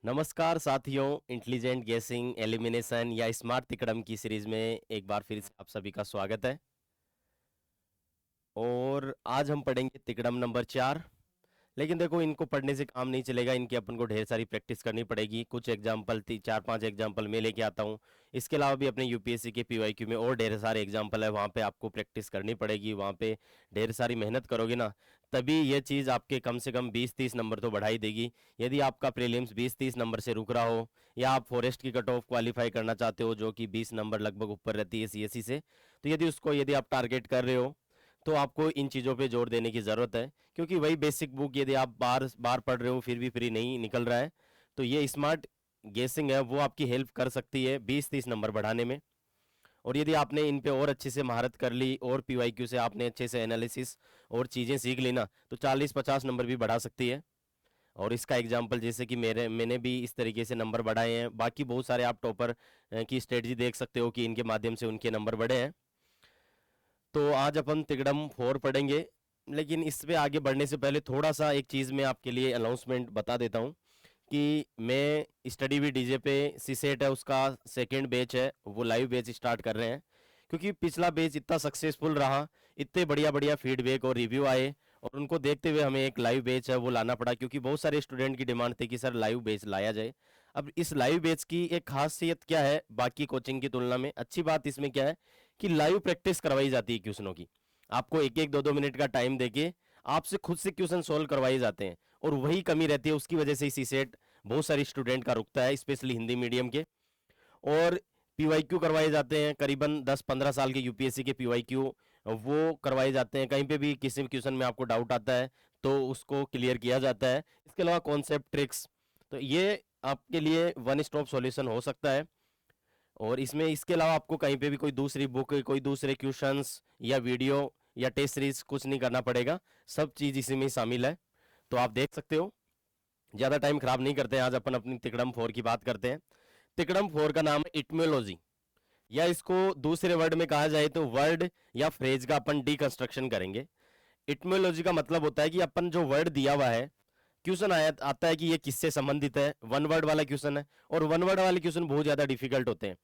नमस्कार साथियों, इंटेलिजेंट गेसिंग एलिमिनेशन या स्मार्ट तिकड़म की सीरीज में एक बार फिर से आप सभी का स्वागत है। और आज हम पढ़ेंगे तिकड़म नंबर 4। लेकिन देखो, इनको पढ़ने से काम नहीं चलेगा, इनकी अपन को ढेर सारी प्रैक्टिस करनी पड़ेगी। कुछ एग्जाम्पल 4-5 एग्जाम्पल मैं लेके आता हूँ। इसके अलावा भी अपने यूपीएससी के पीवाईक्यू में और ढेर सारे एग्जाम्पल है, वहाँ पे आपको प्रैक्टिस करनी पड़ेगी। वहाँ पे ढेर सारी मेहनत करोगे ना, तभी ये चीज़ आपके कम से कम 20-30 नंबर तो बढ़ा ही देगी। यदि आपका प्रीलिम्स 20-30 नंबर से रुक रहा हो, या आप फॉरेस्ट की कट ऑफ क्वालिफाई करना चाहते हो जो कि 20 नंबर लगभग ऊपर रहती है सीएससी से, तो यदि आप टारगेट कर रहे हो, तो आपको इन चीज़ों पे जोर देने की ज़रूरत है। क्योंकि वही बेसिक बुक यदि आप बार बार पढ़ रहे हो फिर भी फ्री नहीं निकल रहा है, तो ये स्मार्ट गेसिंग है वो आपकी हेल्प कर सकती है 20-30 नंबर बढ़ाने में। और यदि आपने इन पे और अच्छे से महारत कर ली और पीवाईक्यू से आपने अच्छे से एनालिसिस और चीज़ें सीख ली ना, तो 40-50 नंबर भी बढ़ा सकती है। और इसका एग्जाम्पल जैसे कि मैंने भी इस तरीके से नंबर बढ़ाए हैं। बाकी बहुत सारे आप टॉपर की स्ट्रेटजी देख सकते हो कि इनके माध्यम से उनके नंबर बढ़े हैं। तो आज अपन तिकड़म 4 पढ़ेंगे। लेकिन इस पे आगे बढ़ने से पहले थोड़ा सा एक चीज़ मैं आपके लिए अनाउंसमेंट बता देता हूँ कि मैं स्टडी वी डीजे पे सीसेट है उसका सेकंड बैच है, वो लाइव बैच स्टार्ट कर रहे हैं। क्योंकि पिछला बैच इतना सक्सेसफुल रहा, इतने बढ़िया बढ़िया फीडबैक और रिव्यू आए, और उनको देखते हुए हमें एक लाइव बैच है वो लाना पड़ा। क्योंकि बहुत सारे स्टूडेंट की डिमांड थी कि सर लाइव बैच लाया जाए। अब इस लाइव बैच की एक खासियत क्या है बाकी कोचिंग की तुलना में, अच्छी बात इसमें क्या है कि लाइव प्रैक्टिस करवाई जाती है क्वेश्चनों की। आपको एक एक दो दो मिनट का टाइम देके आपसे खुद से क्वेश्चन सोल्व करवाए जाते हैं। और वही कमी रहती है, उसकी वजह से इसी सेट बहुत सारी स्टूडेंट का रुकता है, स्पेशली हिंदी मीडियम के। और पीवाईक्यू करवाए जाते हैं, करीबन 10-15 साल के यूपीएससी के पीवाईक्यू वो करवाए जाते हैं। कहीं पे भी किसी भी क्वेश्चन में आपको डाउट आता है तो उसको क्लियर किया जाता है। इसके अलावा कॉन्सेप्ट ट्रिक्स, तो ये आपके लिए वन स्टॉप सॉल्यूशन हो सकता है। और इसमें इसके अलावा आपको कहीं पे भी कोई दूसरी बुक, कोई दूसरे क्वेश्चंस या वीडियो या टेस्ट सीरीज कुछ नहीं करना पड़ेगा, सब चीज़ इसी में शामिल है। तो आप देख सकते हो। ज़्यादा टाइम खराब नहीं करते हैं, आज अपन अपनी तिकड़म 4 की बात करते हैं। तिकड़म 4 का नाम है इटमोलॉजी, या इसको दूसरे वर्ड में कहा जाए तो वर्ड या फ्रेज का अपन डीकंस्ट्रक्शन करेंगे। इटमोलॉजी का मतलब होता है कि अपन जो वर्ड दिया हुआ है, क्वेश्चन आया आता है कि ये किससे संबंधित है, वन वर्ड वाला क्वेश्चन है। और वन वर्ड वाले क्वेश्चन बहुत ज्यादा डिफिकल्ट होते हैं,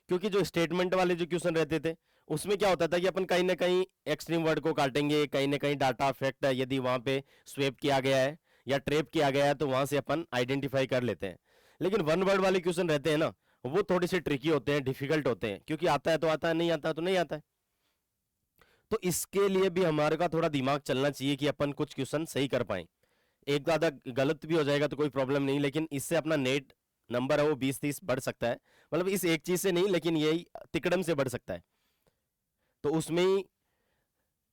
क्योंकि जो स्टेटमेंट वाले जो क्वेश्चन रहते थे उसमें क्या होता था कि अपन कहीं ना कहीं एक्सट्रीम वर्ड को काटेंगे, कहीं ना कहीं डाटा अफेक्ट है यदि वहां पे स्वेप किया गया है या ट्रेप किया गया है, तो वहां से अपन आइडेंटिफाई कर लेते हैं। लेकिन वन वर्ड वाले क्वेश्चन रहते हैं ना, वो थोड़े से ट्रिकी होते हैं, डिफिकल्ट होते हैं, क्योंकि आता है तो आता है, नहीं आता है तो नहीं आता है। तो इसके लिए भी हमारे का थोड़ा दिमाग चलना चाहिए कि अपन कुछ क्वेश्चन सही कर पाए। एक आधा गलत भी हो जाएगा तो कोई प्रॉब्लम नहीं, लेकिन इससे अपना नेट नंबर है वो 20-30 बढ़ सकता है। मतलब इस एक चीज से नहीं, लेकिन यही तिकड़म से बढ़ सकता है। तो उसमें ही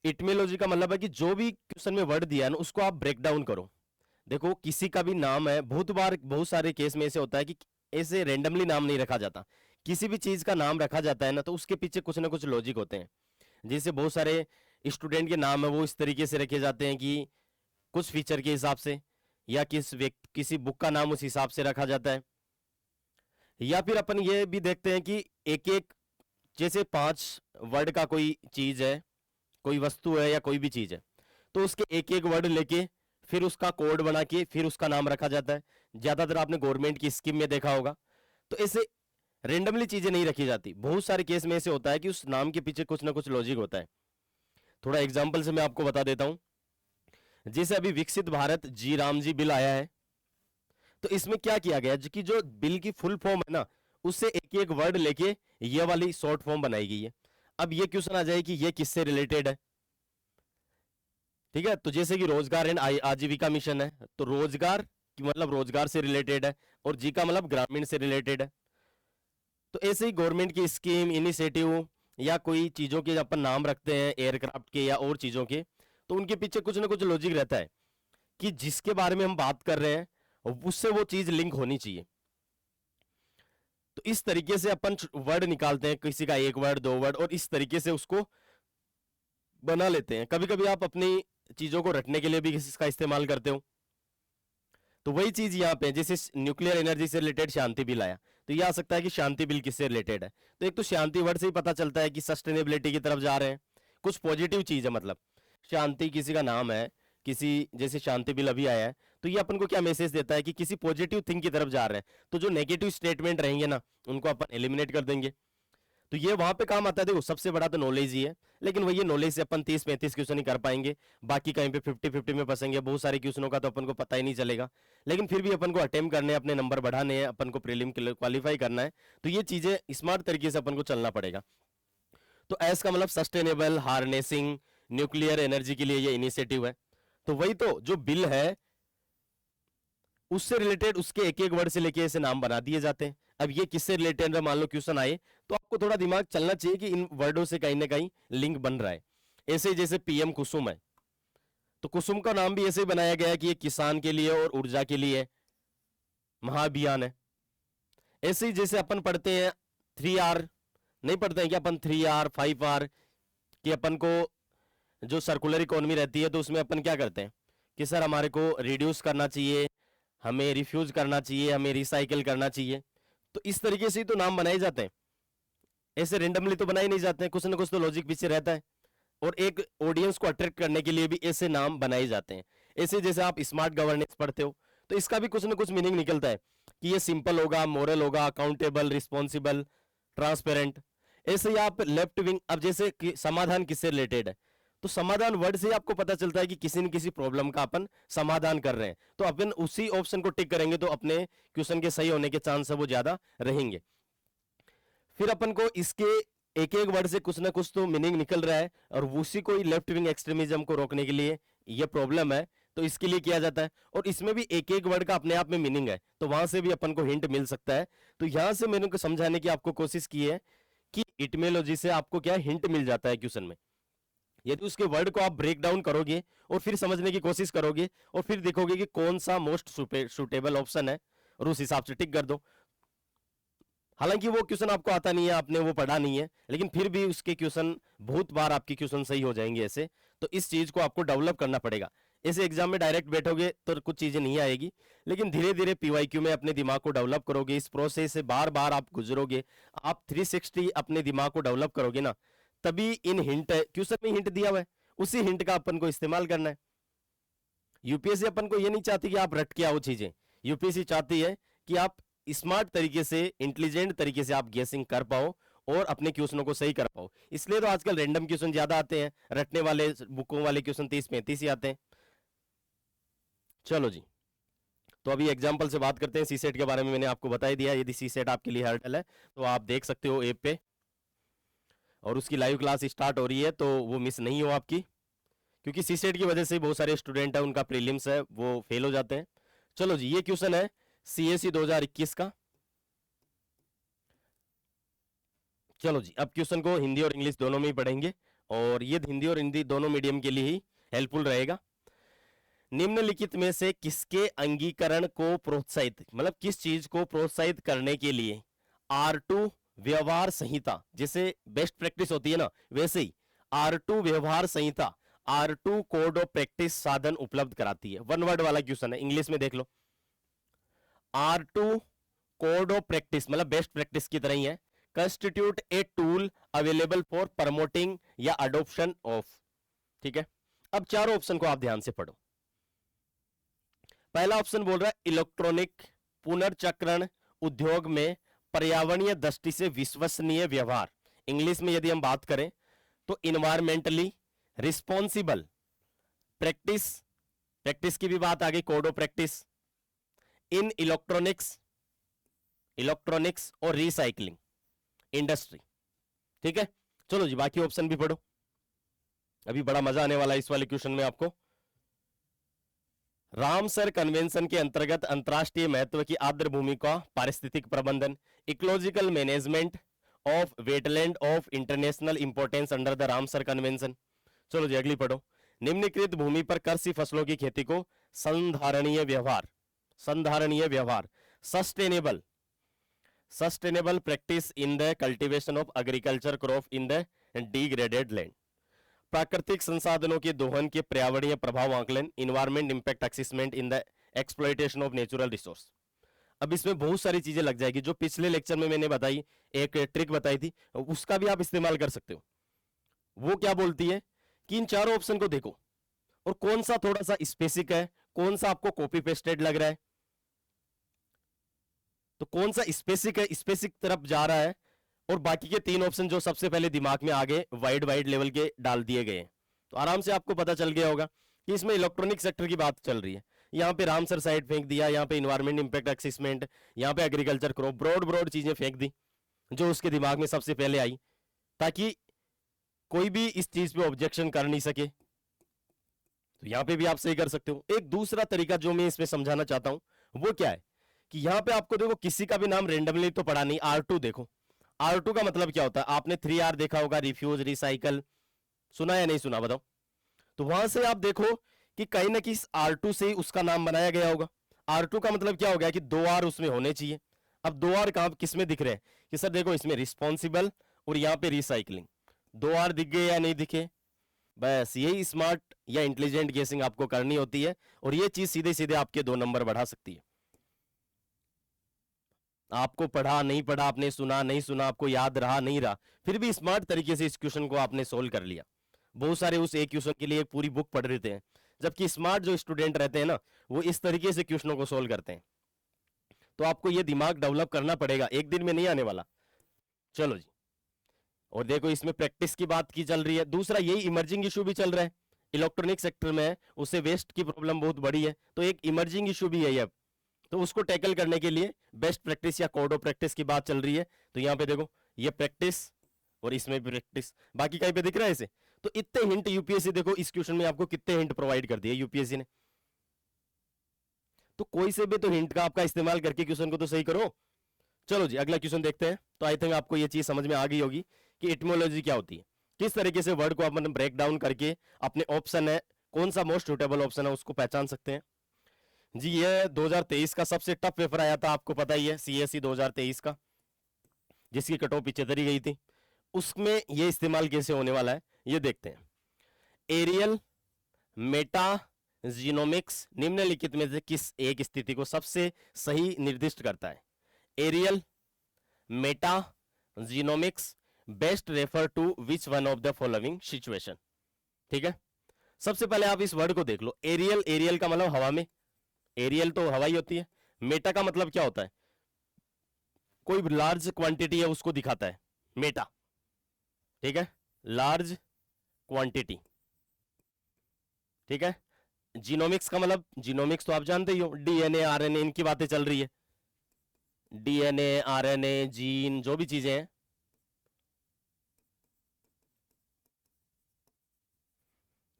इटमेलॉजी का मतलब है कि जो भी क्वेश्चन में वर्ड दिया है ना, उसको आप ब्रेक डाउन करो। देखो, किसी का भी नाम है, बहुत बार बहुत सारे केस में ऐसे होता है कि ऐसे रेंडमली नाम नहीं रखा जाता। किसी भी चीज का नाम रखा जाता है ना, तो उसके पीछे कुछ ना कुछ लॉजिक होते हैं। जैसे बहुत सारे स्टूडेंट के नाम है वो इस तरीके से रखे जाते हैं कि कुछ फीचर के हिसाब से, या किसी बुक का नाम उस हिसाब से रखा जाता है। या फिर अपन ये भी देखते हैं कि एक एक, जैसे 5 वर्ड का कोई चीज है, कोई वस्तु है या कोई भी चीज है, तो उसके एक एक वर्ड लेके फिर उसका कोड बना के फिर उसका नाम रखा जाता है। ज्यादातर आपने गवर्नमेंट की स्कीम में देखा होगा। तो ऐसे रेंडमली चीजें नहीं रखी जाती, बहुत सारे केस में ऐसे होता है कि उस नाम के पीछे कुछ ना कुछ लॉजिक होता है। थोड़ा एग्जाम्पल से मैं आपको बता देता हूं। जैसे अभी विकसित भारत जी राम जी बिल आया है, तो इसमें क्या किया गया कि जो बिल की फुल फॉर्म है ना, उससे एक एक वर्ड लेके ये वाली शॉर्ट फॉर्म बनाई गई है। अब ये क्वेश्चन आ जाए कि ये किससे रिलेटेड है। ठीक है, तो जैसे कि रोजगार एंड आजीविका मिशन है, तो रोजगार की मतलब रोजगार से रिलेटेड है, और जी का मतलब ग्रामीण से रिलेटेड है। तो ऐसे ही गवर्नमेंट की स्कीम, इनिशिएटिव या कोई चीजों के अपन नाम रखते हैं, एयरक्राफ्ट के या और चीजों के, तो उनके पीछे कुछ ना कुछ लॉजिक रहता है कि जिसके बारे में हम बात कर रहे हैं उससे वो चीज लिंक होनी चाहिए। तो इस तरीके से अपन वर्ड निकालते हैं, किसी का एक वर्ड, दो वर्ड, और इस तरीके से उसको बना लेते हैं। कभी कभी आप अपनी चीजों को रटने के लिए भी इसका इस्तेमाल करते हो। तो वही चीज यहाँ पे, जैसे न्यूक्लियर एनर्जी से रिलेटेड शांति बिल आया, तो ये आ सकता है कि शांति बिल किससे रिलेटेड है। तो एक तो शांति वर्ड से ही पता चलता है कि सस्टेनेबिलिटी की तरफ जा रहे हैं, कुछ पॉजिटिव चीज है। मतलब शांति किसी का नाम है, किसी जैसे शांति बिल अभी आया है, तो ये अपन को क्या मैसेज देता है कि किसी पॉजिटिव थिंग की तरफ जा रहे हैं, तो जो नेगेटिव स्टेटमेंट रहेंगे ना उनको अपन एलिमिनेट कर देंगे। तो ये वहां पे काम आता है। देखो सबसे बड़ा तो नॉलेज ही है, लेकिन वही नॉलेज से अपन 30-35 क्वेश्चन ही कर पाएंगे, बाकी कहीं पे 50-50 में फंसेंगे, बहुत सारे क्वेश्चनों का तो अपन को पता ही नहीं चलेगा। लेकिन फिर भी अपन को अटेम्प्ट करने हैं, अपने नंबर बढ़ाने हैं, अपन को प्रीलिम के लिए क्वालिफाई करना है, तो ये चीजें स्मार्ट तरीके से अपन को चलना पड़ेगा। तो एस का मतलब सस्टेनेबल हार्नेसिंग न्यूक्लियर एनर्जी के लिए ये इनिशिएटिव है। तो वही तो जो बिल है उससे रिलेटेड उसके एक एक वर्ड से लेके ऐसे नाम बना दिए जाते हैं। अब ये किससे रिलेटेड है, मान लो क्वेश्चन आए तो आपको थोड़ा दिमाग चलना चाहिए कि इन वर्डों से कहीं ना कहीं लिंक बन रहा है। ऐसे जैसे पीएम कुसुम है, तो कुसुम का नाम भी ऐसे ही बनाया गया है कि ये किसान के लिए और ऊर्जा के लिए महाअभियान है। ऐसे ही जैसे अपन पढ़ते हैं 3R, नहीं पढ़ते हैं क्या अपन 3R 5R, कि अपन को जो सर्कुलर इकोनॉमी रहती है तो उसमें अपन क्या करते हैं कि सर हमारे को रिड्यूस करना चाहिए, हमें रिफ्यूज करना चाहिए, हमें रिसाइकिल करना चाहिए। तो इस तरीके से ही तो नाम बनाए जाते हैं, ऐसे रेंडमली तो बनाए नहीं जाते हैं, कुछ ना कुछ तो लॉजिक पीछे रहता है। और एक ऑडियंस को अट्रैक्ट करने के लिए भी ऐसे नाम बनाए जाते हैं। ऐसे जैसे आप स्मार्ट गवर्नेंस पढ़ते हो तो इसका भी कुछ ना कुछ मीनिंग निकलता है कि ये सिंपल होगा, मोरल होगा, अकाउंटेबल, रिस्पॉन्सिबल, ट्रांसपेरेंट। ऐसे ही आप लेफ्ट विंग, अब जैसे कि समाधान किससे रिलेटेड है, तो समाधान वर्ड से ही आपको पता चलता है कि किसी न किसी प्रॉब्लम का अपन समाधान कर रहे हैं, तो अपन उसी ऑप्शन को टिक करेंगे तो अपने क्वेश्चन के सही होने के चांस है वो ज्यादा रहेंगे। फिर अपन को इसके एक एक वर्ड से कुछ ना कुछ तो मीनिंग निकल रहा है, और उसी को ही लेफ्ट विंग एक्सट्रीमिज्म को रोकने के लिए ये प्रॉब्लम है, तो इसके लिए किया जाता है। और इसमें भी एक एक वर्ड का अपने आप में मीनिंग है, तो वहां से भी अपन को हिंट मिल सकता है। तो यहां से मैंने को समझाने की आपको कोशिश की है कि इटमेलॉजी से आपको क्या हिंट मिल जाता है क्वेश्चन में। यदि उसके वर्ड को आप ब्रेक डाउन करोगे और फिर समझने की कोशिश करोगे और फिर देखोगे कि कौन सा मोस्ट सुटेबल ऑप्शन है और उस हिसाब से टिक कर दो। हालांकि वो क्वेश्चन आपको आता नहीं है, आपने वो पढ़ा नहीं है, लेकिन फिर भी उसके क्वेश्चन बहुत बार आपके क्वेश्चन सही हो जाएंगे ऐसे। तो इस चीज को आपको डेवलप करना पड़ेगा। ऐसे एग्जाम में डायरेक्ट बैठोगे तो कुछ चीजें नहीं आएगी, लेकिन धीरे धीरे पीवाईक्यू में अपने दिमाग को डेवलप करोगे, इस प्रोसेस से बार बार आप गुजरोगे, आप 360 अपने दिमाग को डेवलप करोगे ना, तभी इन हिंट, क्वेश्चन में हिंट दिया हुआ है उसी हिंट का अपन को इस्तेमाल करना है। यूपीएससी अपन को ये नहीं चाहती कि आप रट के आओ चीजें, यूपीएससी चाहती है कि आप स्मार्ट तरीके से, इंटेलिजेंट तरीके से आप गेसिंग कर पाओ और अपने क्वेश्चनों को सही कर पाओ। इसलिए तो आजकल रैंडम क्वेश्चन ज्यादा आते हैं, रटने वाले बुकों वाले क्वेश्चन 30-35 ही आते हैं। चलो जी, तो अभी एग्जाम्पल से बात करते हैं। सीसेट के बारे में मैंने आपको बता ही दिया, यदि सीसेट आपके लिए हर्डल है तो आप देख सकते हो ऐप पे, और उसकी लाइव क्लास स्टार्ट हो रही है, तो वो मिस नहीं हो आपकी, क्योंकि सीसेट की वजह से बहुत सारे स्टूडेंट है उनका प्रीलिम्स है वो फेल हो जाते हैं। चलो जी, ये क्वेश्चन है सीएसई 2021 का। चलो जी, अब क्वेश्चन को हिंदी और इंग्लिश दोनों में ही पढ़ेंगे, और ये हिंदी और हिंदी दोनों मीडियम के लिए ही हेल्पफुल रहेगा। निम्नलिखित में से किसके अंगीकरण को प्रोत्साहित, मतलब किस चीज को प्रोत्साहित करने के लिए R2 व्यवहार संहिता, जैसे बेस्ट प्रैक्टिस होती है ना, वैसे ही R2 व्यवहार संहिता, R2 कोड ऑफ प्रैक्टिस साधन उपलब्ध कराती है। वन वर्ड वाला क्वेश्चन है, इंग्लिश में देख लो। R2 कोड ऑफ प्रैक्टिस मतलब बेस्ट प्रैक्टिस की तरह ही है, constitute a tool available for promoting या अडोप्शन ऑफ। ठीक है, अब चारों ऑप्शन को आप ध्यान से पढ़ो। पहला ऑप्शन बोल रहा है इलेक्ट्रॉनिक पुनर्चक्रण उद्योग में पर्यावरणीय दृष्टि से विश्वसनीय व्यवहार। इंग्लिश में यदि हम बात करें तो इन्वायरमेंटली रिस्पॉन्सिबल प्रैक्टिस, प्रैक्टिस की भी बात आ गई, code of practice in electronics और रिसाइकलिंग इंडस्ट्री। ठीक है, चलो जी बाकी ऑप्शन भी पढ़ो, अभी बड़ा मजा आने वाला है इस वाले क्वेश्चन में आपको। रामसर कन्वेंशन के अंतर्गत अंतरराष्ट्रीय महत्व की आर्द्र भूमि का पारिस्थितिक प्रबंधन, ecological management of wetland of international importance under the Ramsar convention. चलो जी अगली पढ़ो। निम्नलिखित भूमि पर कृषि फसलों की खेती को संधारणीय व्यवहार, संधारणीय व्यवहार sustainable practice in the cultivation of agriculture crop in the degraded land, प्राकृतिक संसाधनों के दोहन के पर्यावरणीय प्रभाव आकलन, environment impact assessment in the exploitation of natural resource. अब इसमें बहुत सारी चीजें लग जाएगी, जो पिछले लेक्चर में मैंने बताई, एक ट्रिक बताई थी, उसका भी आप इस्तेमाल कर सकते हो। वो क्या बोलती है कि इन चारों ऑप्शन को देखो और कौन सा थोड़ा सा स्पेसिक है, कौन सा आपको कॉपी पेस्टेड लग रहा है। तो कौन सा स्पेसिक है, स्पेसिक तरफ जा रहा है, और बाकी के 3 ऑप्शन जो सबसे पहले दिमाग में आगे वाइड वाइड लेवल के डाल दिए गए हैं। तो आराम से आपको पता चल गया होगा कि इसमें इलेक्ट्रॉनिक सेक्टर की बात चल रही है। यहाँ पे रामसर साइट फेंक दिया, यहाँ पे इन्वायरमेंट इंपैक्ट असेसमेंट, यहाँ पे एग्रीकल्चर क्रॉप, ब्रॉड ब्रॉड चीजें फेंक दी जो उसके दिमाग में सबसे पहले आई, ताकि कोई भी इस चीज पे ऑब्जेक्शन कर नहीं सके। तो यहाँ पे भी आप सही कर सकते हो। एक दूसरा तरीका जो मैं इसमें समझाना चाहता हूं वो क्या है कि यहाँ पे आपको देखो किसी का भी नाम रेंडमली तो पढ़ा नहीं, R2 देखो। R2 का मतलब क्या होता है, आपने 3R देखा होगा, रिफ्यूज, रिसाइकल, सुना या नहीं सुना बताओ। तो वहां से आप देखो कि कहीं ना कहीं R2 से ही उसका नाम बनाया गया होगा। R2 का मतलब क्या हो गया कि 2R उसमें होने चाहिए। अब 2R कहां किस में दिख रहे हैं कि सर देखो इसमें रिस्पॉन्सिबल और यहाँ पे रिसाइकलिंग, 2R दिख गए या नहीं दिखे। बस यही स्मार्ट या इंटेलिजेंट गेसिंग आपको करनी होती है, और ये चीज सीधे सीधे आपके 2 नंबर बढ़ा सकती है। आपको पढ़ा नहीं पढ़ा, आपने सुना नहीं सुना, आपको याद रहा नहीं रहा, फिर भी स्मार्ट तरीके से इस क्वेश्चन को आपने सोल्व कर लिया। बहुत सारे उस एक क्वेश्चन के लिए एक पूरी बुक पढ़ रहे हैं, जबकि स्मार्ट जो स्टूडेंट रहते हैं ना वो इस तरीके से क्वेश्चनों को सोल्व करते हैं। तो आपको ये दिमाग डेवलप करना पड़ेगा, एक दिन में नहीं आने वाला। चलो जी, और देखो इसमें प्रैक्टिस की बात की चल रही है। दूसरा यही इमर्जिंग इशू भी चल रहा है इलेक्ट्रॉनिक सेक्टर में, उससे वेस्ट की प्रॉब्लम बहुत बड़ी है, तो एक इमर्जिंग इशू भी है ये। तो उसको टैकल करने के लिए बेस्ट प्रैक्टिस या कोड ऑफ प्रैक्टिस की बात चल रही है। तो यहाँ पे देखो ये प्रैक्टिस और इसमें भी प्रैक्टिस, बाकी कहीं पे दिख रहा है इसे। तो इतने हिंट यूपीएससी देखो इस क्वेश्चन में आपको कितने हिंट प्रोवाइड कर दिए यूपीएससी ने। तो कोई से भी तो हिंट का आपका इस्तेमाल करके क्वेश्चन को तो सही करो। चलो जी अगला क्वेश्चन देखते हैं। तो आई थिंक आपको ये चीज समझ में आ गई होगी कि एटिमोलॉजी क्या होती है, किस तरीके से वर्ड को अपन ब्रेक डाउन करके अपने ऑप्शन है कौन सा मोस्ट सुटेबल ऑप्शन है उसको पहचान सकते हैं। जी ये 2023 का सबसे टफ पेपर आया था, आपको पता ही है, सीएसई 2023 का, जिसकी कट ऑफ 75 गई थी। उसमें ये इस्तेमाल कैसे होने वाला है ये देखते हैं। एरियल मेटा जीनोमिक्स निम्नलिखित में से किस एक स्थिति को सबसे सही निर्दिष्ट करता है। Aerial, meta, genomics, best refer to which one of the following situation. ठीक है, सबसे पहले आप इस वर्ड को देख लो। एरियल, एरियल का मतलब हवा में, एरियल तो हवाई होती है। मेटा का मतलब क्या होता है, कोई लार्ज क्वांटिटी है उसको दिखाता है मेटा। ठीक है, लार्ज क्वांटिटी। ठीक है, जीनोमिक्स का मतलब, जीनोमिक्स तो आप जानते ही हो, डीएनए आरएनए इनकी बातें चल रही है। डीएनए आरएनए जीन जो भी चीजें हैं,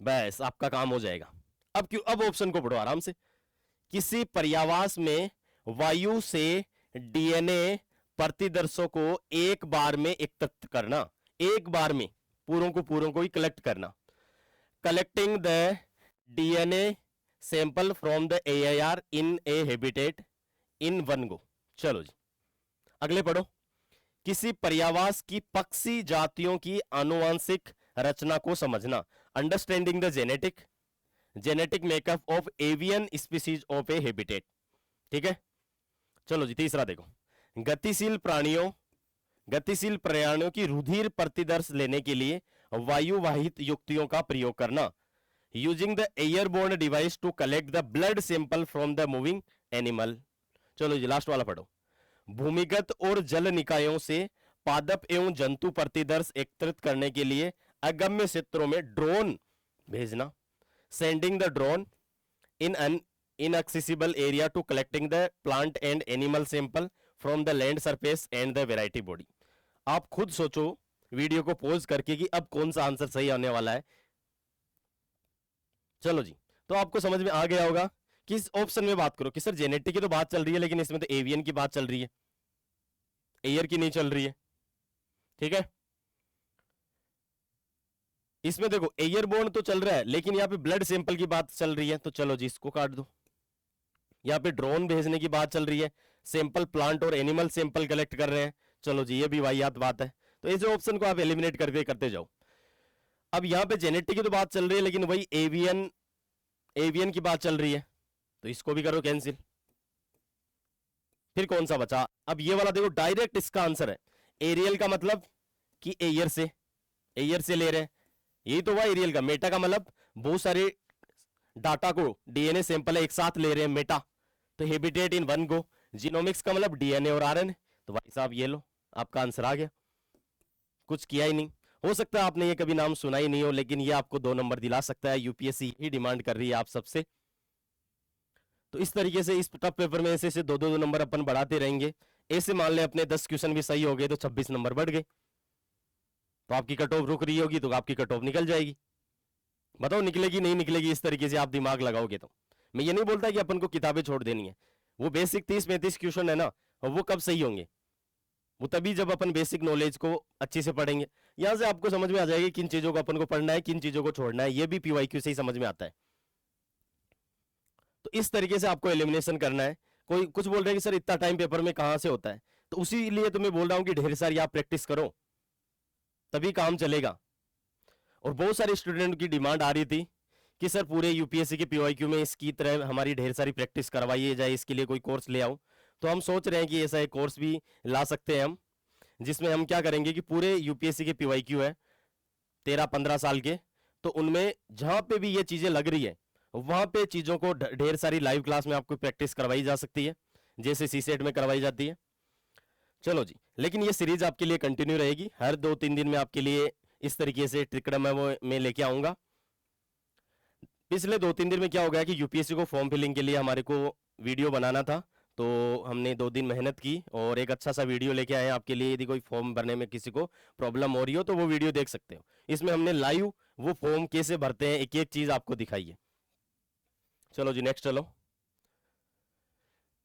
बस आपका काम हो जाएगा। अब क्यों, अब ऑप्शन को पढ़ो आराम से। किसी पर्यावास में वायु से डीएनए प्रतिदर्शों को एक बार में एकत्रित करना, एक बार में पूरों को ही कलेक्ट करना। Collecting the DNA sample from the AIR in A habitat in one go. चलो जी अगले पढ़ो। किसी पर्यावास की पक्षी जातियों की आनुवंशिक रचना को समझना, understanding the genetic makeup of avian species of A habitat. ठीक है, चलो जी तीसरा देखो। गतिशील प्राणियों की रुधिर प्रतिदर्श लेने के लिए वायुवाहित युक्तियों का प्रयोग करना, using the airborne device to collect the blood sample from the moving animal. चलो जी लास्ट वाला पढ़ो। भूमिगत और जल निकायों से पादप एवं जंतु प्रतिदर्श एकत्रित करने के लिए अगम्य क्षेत्रों में ड्रोन भेजना, sending the drone in an inaccessible area to collecting the plant and animal sample from the land surface and the variety body। आप खुद सोचो वीडियो को पॉज करके कि अब कौन सा आंसर सही आने वाला है। चलो जी, तो आपको समझ में आ गया होगा कि इस ऑप्शन में बात करो कि सर जेनेटिक की तो बात चल रही है, लेकिन इसमें तो एवियन की बात चल रही है, एयर की नहीं चल रही है। ठीक है, इसमें देखो एयरबोर्न तो चल रहा है, लेकिन यहाँ पे ब्लड सैंपल की बात चल रही है, तो चलो जी इसको काट दो। यहाँ पे ड्रोन भेजने की बात चल रही है, सैंपल प्लांट और एनिमल सैंपल कलेक्ट कर रहे हैं, चलो जी ये भी वाहियात बात है। तो इस ऑप्शन को आप एलिमिनेट करते जाओ। अब यहाँ पे जेनेटिक की तो बात चल रही है, लेकिन वही एवियन की बात चल रही है, तो इसको भी करो कैंसिल। फिर कौन सा बचा, अब ये वाला देखो डायरेक्ट इसका आंसर है। एरियल का मतलब कि एयर से ले रहे हैं, यही तो हुआ एरियल का। मेटा का मतलब बहुत सारे डाटा को, डीएनए सैंपल एक साथ ले रहे हैं मेटा, तो habitat in one go. Genomics का मतलब डीएनए और आरएनए। तो भाई साहब ये लो, आपका आंसर आ गया। कुछ किया ही नहीं। हो सकता है आपने ये कभी नाम सुना ही नहीं हो, लेकिन ये आपको 2 नंबर दिला सकता है। यूपीएससी ही डिमांड कर रही है आप सबसे। तो इस तरीके से इस टफ पेपर में ऐसे 2-2 नंबर अपन बढ़ाते रहेंगे। ऐसे मान ले अपने 10 क्वेश्चन भी सही हो गए तो 26 नंबर बढ़ गए, तो आपकी कट ऑफ रुक रही होगी, तो आपकी कट ऑफ निकल जाएगी। बताओ निकलेगी नहीं निकलेगी? इस तरीके से आप दिमाग लगाओगे तो। मैं ये नहीं बोलता कि अपन को किताबें छोड़ देनी है, वो बेसिक 30-35 क्वेश्चन है ना, और वो कब सही होंगे? वो तभी जब अपन बेसिक नॉलेज को अच्छे से पढ़ेंगे। यहां से आपको समझ में आ जाएगी किन चीजों को अपन को पढ़ना है, किन चीजों को छोड़ना है। ये भी पीवाईक्यू से ही समझ में आता है। तो इस तरीके से आपको एलिमिनेशन करना है। कोई कुछ बोल रहे हैं कि सर इतना टाइम पेपर में कहां से होता है, तो उसी लिए तो मैं बोल रहा हूं कि ढेर सारी आप प्रैक्टिस करो, तभी काम चलेगा। और बहुत सारे स्टूडेंट की डिमांड आ रही थी कि सर पूरे यूपीएससी के पीवाईक्यू में इसकी तरह हमारी ढेर सारी प्रैक्टिस करवाइए जाए, इसके लिए कोई कोर्स ले आओ। तो हम सोच रहे हैं कि ऐसा एक कोर्स भी ला सकते हैं हम, जिसमें हम क्या करेंगे कि पूरे यूपीएससी के पीवाईक्यू है 13-15 साल के, तो उनमें जहां पे भी ये चीजें लग रही है वहां पे चीजों को ढेर सारी लाइव क्लास में आपको प्रैक्टिस करवाई जा सकती है, जैसे सीसेट में करवाई जाती है। चलो जी, लेकिन ये सीरीज आपके लिए कंटिन्यू रहेगी। हर 2-3 दिन में आपके लिए इस तरीके से ट्रिकड़म है वो मैं लेके आऊंगा। पिछले 2-3 दिन में क्या हो गया कि यूपीएससी को फॉर्म फिलिंग के लिए हमारे को वीडियो बनाना था, तो हमने 2 दिन मेहनत की और एक अच्छा सा वीडियो लेके आए आपके लिए। यदि कोई फॉर्म भरने में किसी को प्रॉब्लम हो रही हो तो वो वीडियो देख सकते हो। इसमें हमने लाइव वो फॉर्म कैसे भरते हैं एक एक चीज आपको दिखाई है। चलो जी नेक्स्ट चलो।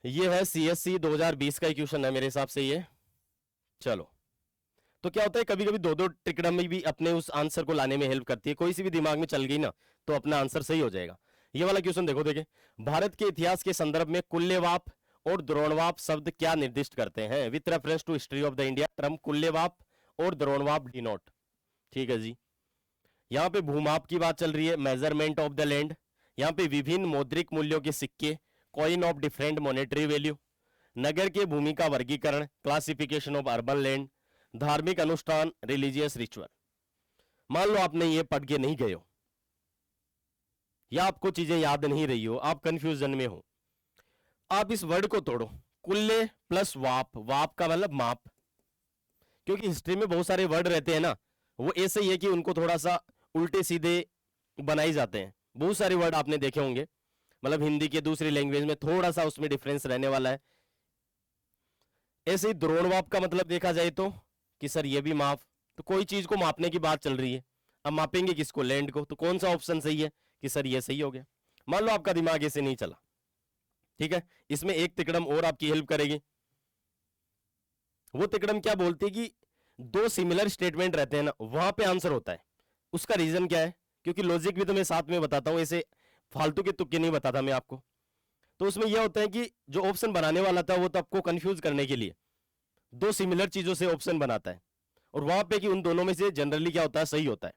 ये है सीएससी 2020 का क्वेश्चन है मेरे हिसाब से ये। चलो, तो क्या होता है कभी कभी 2-2 ट्रिकड़म में भी अपने उस आंसर को लाने में हेल्प करती है। कोई सी भी दिमाग में चल गई ना तो अपना आंसर सही हो जाएगा। ये वाला क्वेश्चन देखो, देखे भारत के इतिहास के संदर्भ में कुल्लेवाप और द्रोणवाप शब्द क्या निर्दिष्ट करते हैं? With reference to history of the India term kulyavapa और द्रोणवाप डिनोट। ठीक है जी। यहाँ पे भूमाप की बात चल रही है, मेजरमेंट ऑफ द लैंड। यहाँ पे विभिन्न मौद्रिक मूल्यों के सिक्के, coin of different monetary value. नगर के भूमि का वर्गीकरण, क्लासिफिकेशन ऑफ अर्बन लैंड। धार्मिक अनुष्ठान, रिलीजियस रिचुअल। मान लो आपने ये पढ़ के नहीं गए हो या आपको चीजें याद नहीं रही हो, आप कंफ्यूजन में हो, आप इस वर्ड को तोड़ो, कुल्ले प्लस वाप। वाप का मतलब माप, क्योंकि हिस्ट्री में बहुत सारे वर्ड रहते हैं ना, वो ऐसे ही है कि उनको थोड़ा सा उल्टे सीधे बनाए जाते हैं। बहुत सारे वर्ड आपने देखे होंगे, मतलब हिंदी के दूसरी लैंग्वेज में थोड़ा सा उसमें डिफरेंस रहने वाला है। ऐसे ही द्रोणवाप का मतलब देखा जाए तो कि सर ये भी माप, तो कोई चीज को मापने की बात चल रही है। अब मापेंगे किसको? लैंड को। तो कौन सा ऑप्शन सही है कि सर ये सही हो गया? मान लो आपका दिमाग ऐसे नहीं चला, ठीक है, इसमें एक तिकड़म और आपकी हेल्प करेगी। वो तिकड़म क्या बोलती है कि 2 सिमिलर स्टेटमेंट रहते हैं ना, वहां पे आंसर होता है। उसका रीजन क्या है? क्योंकि लॉजिक भी तो मैं साथ में बताता हूं, ऐसे फालतू के तुक्के नहीं बताता मैं आपको। तो उसमें यह होता है कि जो ऑप्शन बनाने वाला था वो तो आपको कंफ्यूज करने के लिए 2 सिमिलर चीजों से ऑप्शन बनाता है, और वहां पे कि उन दोनों में से जनरली क्या होता है? सही होता है।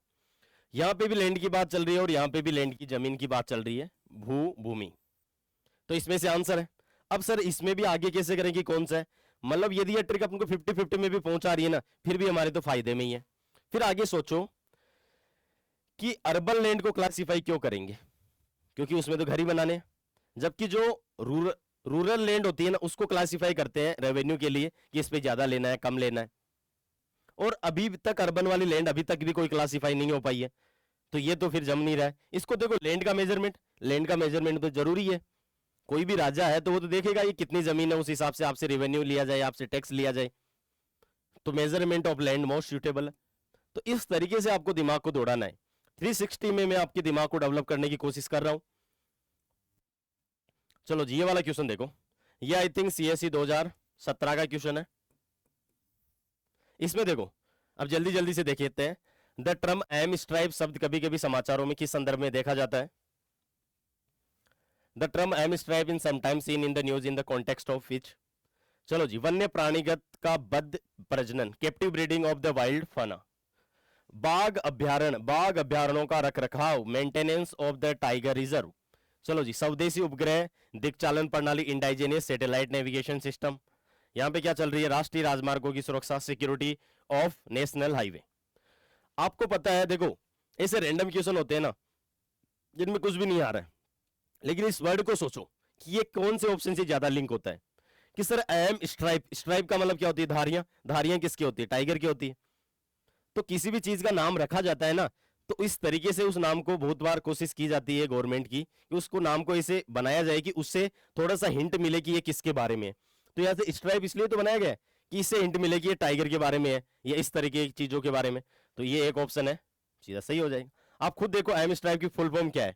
यहां पे भी लैंड की बात चल रही है और यहां पे भी लैंड की, जमीन की बात चल रही है, भूमि। तो इसमें से आंसर है। अब सर इसमें भी आगे कैसे करेंगे, कौन सा है? मतलब यदि ये ट्रिक अपन को 50-50 में भी पहुंचा रही है ना, फिर भी हमारे तो फायदे में ही है। फिर आगे सोचो कि अर्बन लैंड को क्लासिफाई क्यों करेंगे? क्योंकि उसमें तो घर ही बनाने हैं, जबकि जो रूरल लैंड होती है ना उसको क्लासिफाई करते हैं रेवेन्यू के लिए कि इस पे ज्यादा लेना है, कम लेना है। और अभी तक अर्बन वाली लैंड अभी तक भी कोई क्लासिफाई नहीं हो पाई है, तो ये तो फिर जम नहीं रहा है। इसको देखो, लैंड का मेजरमेंट तो जरूरी है। कोई भी राजा है तो वो तो देखेगा ये कितनी जमीन है, उस हिसाब से आपसे रेवेन्यू लिया जाए, आपसे टैक्स लिया जाए। तो measurement of land most suitable है। तो इस तरीके से आपको दिमाग को दौड़ाना है। 360 में मैं आपके दिमाग को डेवलप करने की कोशिश कर रहा हूं। चलो जी, ये वाला क्वेश्चन देखो, ये आई थिंक सीएससी 2017 का क्वेश्चन है। इसमें देखो, अब जल्दी जल्दी से देख लेते हैं। द टर्म एम स्ट्राइप शब्द कभी कभी समाचारों में किस संदर्भ में देखा जाता है? The term M stripe in sometimes seen in the news in the context of which. चलो जी, वन्य प्राणीगत का बद्ध प्रजनन, captive breeding of the wild fauna. बाघ अभ्यारण्यों का रखरखाव, maintenance of the tiger reserve. चलो जी, स्वदेशी उपग्रह दिक्चालन प्रणाली, इंडाइजेनियस सैटेलाइट नेविगेशन सिस्टम। यहां पे क्या चल रही है? राष्ट्रीय राजमार्गों की सुरक्षा, सिक्योरिटी ऑफ नेशनल हाईवे। आपको पता है, देखो ऐसे रैंडम क्वेश्चन होते हैं ना जिनमें कुछ भी नहीं आ रहा है, लेकिन इस वर्ड को सोचो कि ये कौन से ऑप्शन से ज्यादा लिंक होता है। कि sir I am stripe, stripe का मतलब क्या होती है? धारियां। धारियां किसकी होती है? टाइगर की होती है। तो किसी भी चीज का नाम रखा जाता है ना, तो इस तरीके से उस नाम को बहुत बार कोशिश की जाती है गवर्नमेंट की कि उसको नाम को ऐसे बनाया जाए कि उससे थोड़ा सा हिंट मिले कि ये किसके बारे में है। तो यहाँ से स्ट्राइप इसलिए तो बनाया गया है कि इससे हिंट मिले कि ये टाइगर के बारे में है या इस तरीके की चीजों के बारे में। तो ये एक ऑप्शन है, सीधा सही हो जाएगा। आप खुद देखो आई एम स्ट्राइप की फुल फॉर्म क्या है।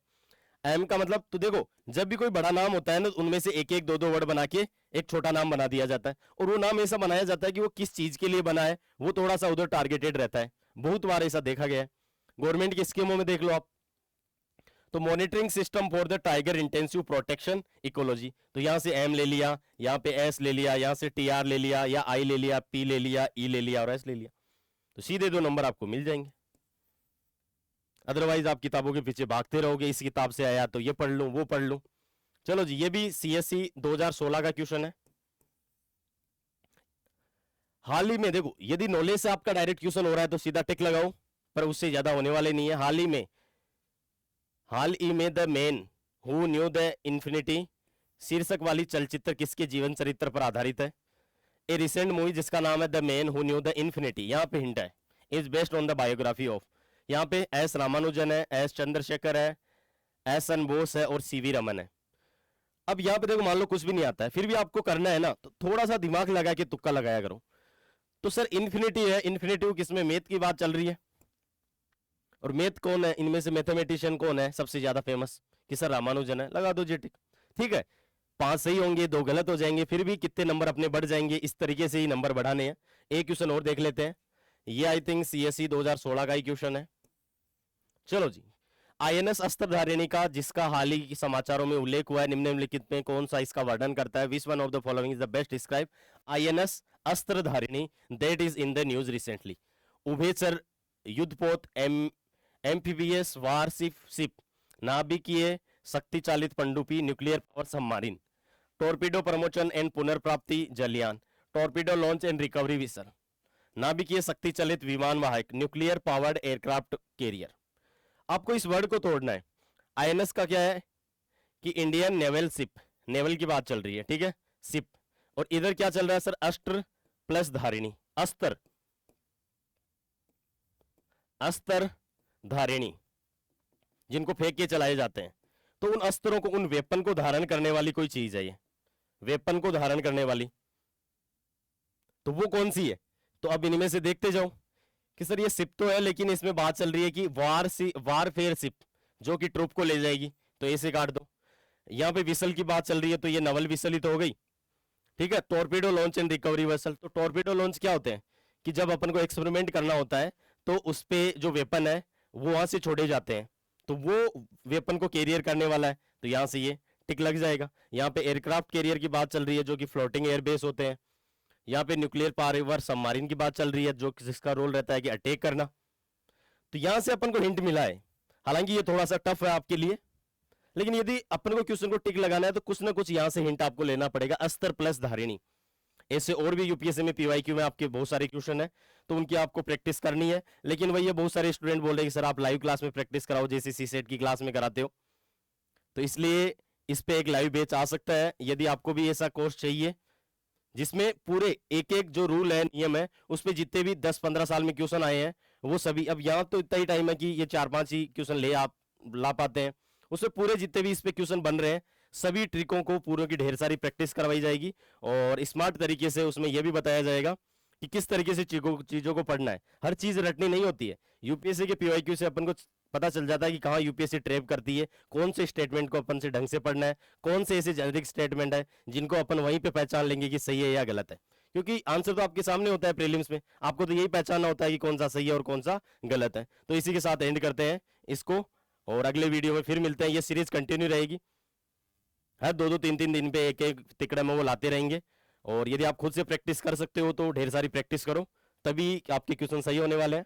एम का मतलब, तो देखो जब भी कोई बड़ा नाम होता है ना, उनमें से एक एक दो दो वर्ड बना के एक छोटा नाम बना दिया जाता है, और वो नाम ऐसा बनाया जाता है कि वो किस चीज के लिए बना है वो थोड़ा सा उधर टारगेटेड रहता है। बहुत बार ऐसा देखा गया है गवर्नमेंट की स्कीमों में, देख लो आप। तो monitoring system for the tiger intensive protection ecology, तो यहां से एम ले लिया, यहाँ पे एस ले लिया, यहाँ से टी आर ले लिया, या आई ले लिया, पी ले लिया, ई ले लिया और एस ले लिया, तो सीधे 2 नंबर आपको मिल जाएंगे। अदरवाइज आप किताबों के पीछे भागते रहोगे, इस किताब से आया तो ये पढ़ लूं वो पढ़ लूं। चलो जी, ये भी सीएससी 2016 का क्वेश्चन है। हाल ही में देखो, यदि नॉलेज से आपका डायरेक्ट क्वेश्चन हो रहा है तो सीधा टिक लगाओ, पर उससे ज्यादा होने वाले नहीं है। हाल ही में the man who knew the infinity शीर्षक वाली चलचित्र किसके जीवन चरित्र पर आधारित है? ए रिसेंट मूवी जिसका नाम है the man who knew the infinity, यहाँ पे हिंट है, is based on the biography of, यहाँ पे एस रामानुजन है, एस चंद्रशेखर है, एस एन बोस है और सीवी रमन है। अब यहाँ पे देखो, मान लो कुछ भी नहीं आता है, फिर भी आपको करना है ना, तो थोड़ा सा दिमाग लगा के तुक्का लगाया करो। तो सर इन्फिनिटी है, इन्फिनिटी किसमें? मैथ की बात चल रही है, और मैथ कौन है इनमें से? मैथमेटिशियन कौन है सबसे ज्यादा फेमस? कि सर रामानुजन है, लगा दो जी टिक। ठीक है, 5 सही होंगे, 2 गलत हो जाएंगे, फिर भी कितने नंबर अपने बढ़ जाएंगे। इस तरीके से ही नंबर बढ़ाने हैं। एक क्वेश्चन और देख लेते हैं, ये आई थिंक सीएससी 2016 का ही क्वेश्चन है। चलो जी, आईएनएस अस्त्रधारिणी का जिसका हाल ही के समाचारों में उल्लेख हुआ है, निम्नलिखित में कौन सा इसका वर्णन करता है? Which one of the following is the best describe INS Astradharini that is in the news recently? उभयचर युद्धपोत, एम्फीबियस वारशिप, नाभिकीय शक्ति चालित पनडुब्बी, nuclear power submarine, torpedo promotion and पुनर्प्राप्ति जलयान, torpedo launch and recovery vessel, नाभिकीय शक्ति चलित विमान वाहक, न्यूक्लियर पावर्ड एयरक्राफ्ट कैरियर। आपको इस वर्ड को तोड़ना है। आईएनएस का क्या है? कि इंडियन नेवल शिप, नेवल की बात चल रही है, ठीक है, शिप। और इधर क्या चल रहा है सर? अस्त्र प्लस धारिणी, अस्त्र, अस्त्र धारिणी, जिनको फेंक के चलाए जाते हैं। तो उन अस्त्रों को, उन वेपन को धारण करने वाली कोई चीज है, ये वेपन को धारण करने वाली, तो वो कौन सी है? तो अब इनमें से देखते जाओ कि सर ये शिप तो है, लेकिन इसमें बात चल रही है कि वारफेयर शिप, जो कि ट्रूप को ले जाएगी, तो ऐसे काट दो। यहाँ पे विसल की बात चल रही है, तो ये नवल विसल ही तो हो गई। ठीक है, torpedo launch and recovery vessel, तो टॉर्पीडो लॉन्च क्या होते हैं? कि जब अपन को एक्सपेरिमेंट करना होता है, तो उस पे जो वेपन है वो वहां से छोड़े जाते हैं, तो वो वेपन को कैरियर करने वाला है, तो यहाँ से ये टिक लग जाएगा। यहाँ पे एयरक्राफ्ट कैरियर की बात चल रही है, जो कि फ्लोटिंग एयरबेस होते हैं। यहाँ पे न्यूक्लियर पावर सबमरीन की बात चल रही है, जो जिसका रोल रहता है कि अटैक करना। तो यहां से अपन को हिंट मिला है, हालांकि ये थोड़ा सा टफ है आपके लिए, लेकिन यदि अपन को क्वेश्चन को टिक लगाना है तो कुछ ना कुछ यहां से हिंट आपको लेना पड़ेगा। अस्त्र प्लस धारिणी, ऐसे और भी यूपीएससी में पीवाईक्यू में आपके बहुत सारे क्वेश्चन है, तो उनकी आपको प्रैक्टिस करनी है। लेकिन वही बहुत सारे स्टूडेंट बोल रहे हैं कि सर आप लाइव क्लास में प्रैक्टिस कराओ, जैसे सीसेट की क्लास में कराते हो, तो इसलिए इस पे एक लाइव बैच आ सकता है। यदि आपको भी ऐसा कोर्स चाहिए जिसमें पूरे एक एक जो रूल है, नियम है, उसमें जितने भी 10-15 साल में क्वेश्चन आए हैं वो सभी, अब यहाँ तो इतना ही टाइम है कि ये 4-5 ही क्वेश्चन आप ला पाते हैं, उसमें पूरे जितने भी इस पे क्वेश्चन बन रहे हैं, सभी ट्रिकों को पूरों की ढेर सारी प्रैक्टिस करवाई जाएगी, और स्मार्ट तरीके से उसमें यह भी बताया जाएगा कि किस तरीके से चीजों को पढ़ना है। हर चीज रटनी नहीं होती है। यूपीएससी के पीवाईक्यू से अपन को पता चल जाता है कि कहाँ यूपीएससी ट्रैप करती है, कौन से स्टेटमेंट को अपन से ढंग से पढ़ना है, कौन से ऐसे जेनेरिक स्टेटमेंट है जिनको अपन वहीं पे पहचान लेंगे कि सही है या गलत है, क्योंकि आंसर तो आपके सामने होता है प्रीलिम्स में, आपको तो यही पहचानना होता है कि कौन सा सही है और कौन सा गलत है। तो इसी के साथ एंड करते हैं इसको, और अगले वीडियो में फिर मिलते हैं। ये सीरीज कंटिन्यू रहेगी, हर 2-2 3-3 दिन पे एक एक तिकड़ा में वो लाते रहेंगे, और यदि आप खुद से प्रैक्टिस कर सकते हो तो ढेर सारी प्रैक्टिस करो, तभी आपके क्वेश्चन सही होने वाले हैं।